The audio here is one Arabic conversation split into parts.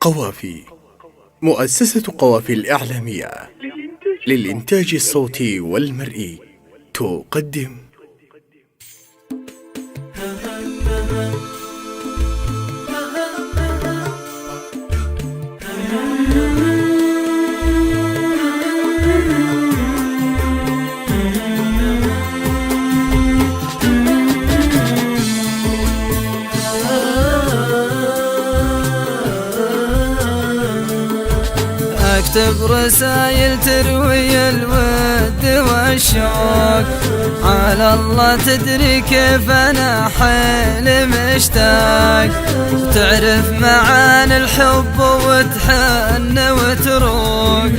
قوافي. مؤسسة قوافي الإعلامية للإنتاج الصوتي والمرئي تقدم اكتب رسايل تروي الود والشوق، على الله تدري كيف انا حيل مشتاق، تعرف معاني الحب وتحن وتروق،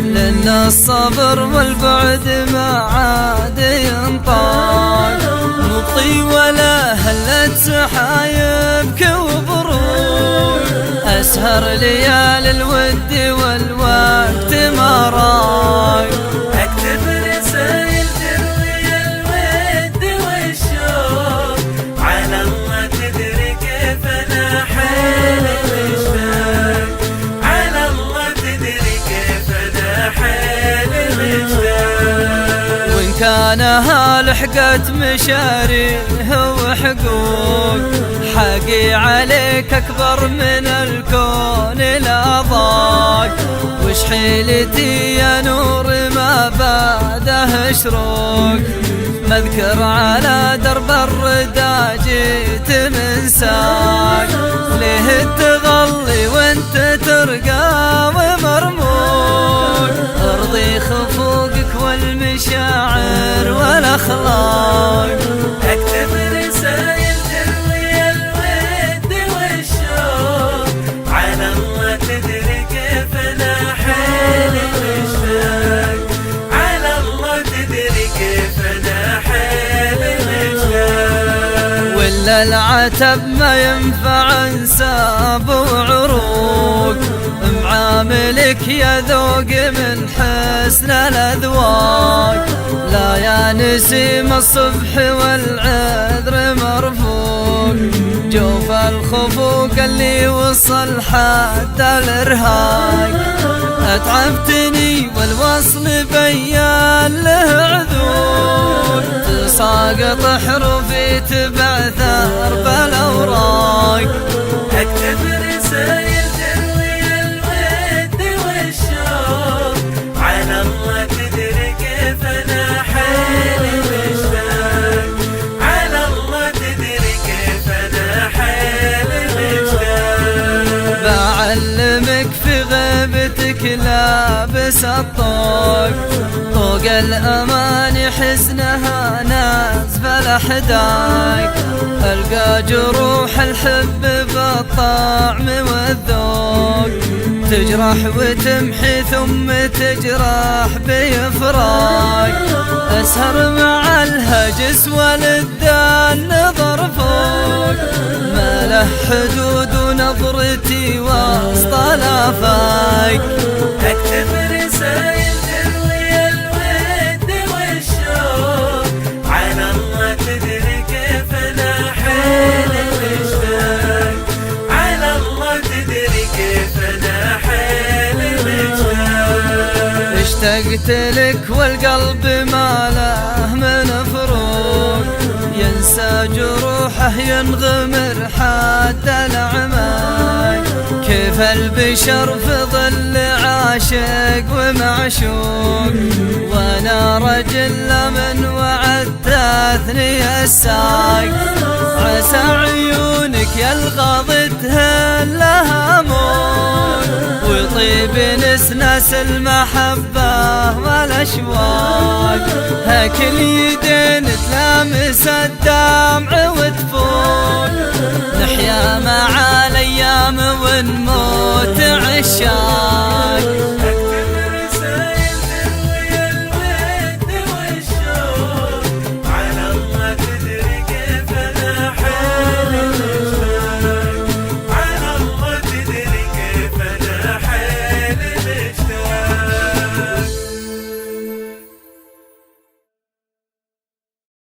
لان الصبر والبعد ما عاد ينطاق، مطي ولا هلت سحايبك وبروق، اسهر ليالي الود والوقت ما راق. اكتب رسايل تروي الود والشوق، على الله تدري كيف انا حيل مشتاق، على الله تدري كيف انا حيل مشتاق. وان كانها لحقت مشاريه وحقوق، حقي عليك اكبر من الكون لا ضاق، وش حيلتي يا نور ما بعده شروق، مذكر على درب الردى جيت من ساق، ليه تغلي وانت ترقى ومرموق، ارضي خفوقك والمشاعر والاخلاق. اكتب رسايل تروي الود والشوق، على الله تدري كيف انا حيل مشتاق، على الله تدري كيف انا حيل مشتاق. ولا العتب ما ينفع انساب وعروق، معاملك يا ذوق من حسن الاذواق، لا يا نسيم الصبح والعذر مرفوق، جوف الخفوق اللي وصل حد الارهاق، اتعبتني والوصل بيان له عذور، تساقط حروفي تبعثر بالاوراق. اكتب رسايل تروي الود والشوق، على الله تدري كيف انا حيل مشتاق، على الله تدري كيف انا حيل مشتاق. بعلمك في غيبتك لابس الطوق، طوق الأمان حزنها نازف الأحداق، ألقى جروح الحب بالطعم والذوق، تجرح وتمحي ثم تجرح بإفراق، أسهر مع الهجس وللدان نظر فوق، ما له حدود ونظرتي وسط الآفاق. اكتب رسايل تروي الود والشوق، على الله تدري كيف انا حيل مشتاق، على الله تدري كيف انا حيل مشتاق. اشتقت لك والقلب ما له من فروق، ينسى جروحه ينغمر حد الأعماق، كيف البشر في ظل عاشق ومعشوق، وانا رجل من وعدتني الساق، عسى عيونك يلغى ضدهن لها موت، ويطيب نسناس المحبة والأشواق، هكل يدين تلامس الدمع وتفوق، نحيا مع الأيام ونموت عشاق.